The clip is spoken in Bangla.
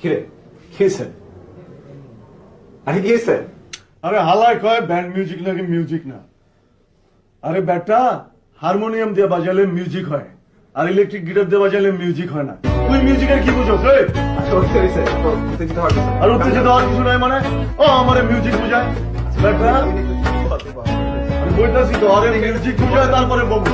কিরে খেয়েছে? আরে গিয়েছে? আরে হালায় কয় ব্যান্ড মিউজিক নাকি মিউজিক না। আরে বেটা হারমোনিয়াম দিয়ে বাজালে মিউজিক হয়, আর ইলেকট্রিক গিটার দিয়ে বাজালে মিউজিক হয় না। তুই মিউজিকের কি বুঝো? আচ্ছা ওই হয়েছে, উত্তেজিত হওয়ার কিছু আর উত্তেজিত হওয়ার কিছু নাই মানে? ও আমার মিউজিক বুঝায় বেটা, আমি বলতেছি তো আরে মিউজিক বুঝায় তারপরে বলবো।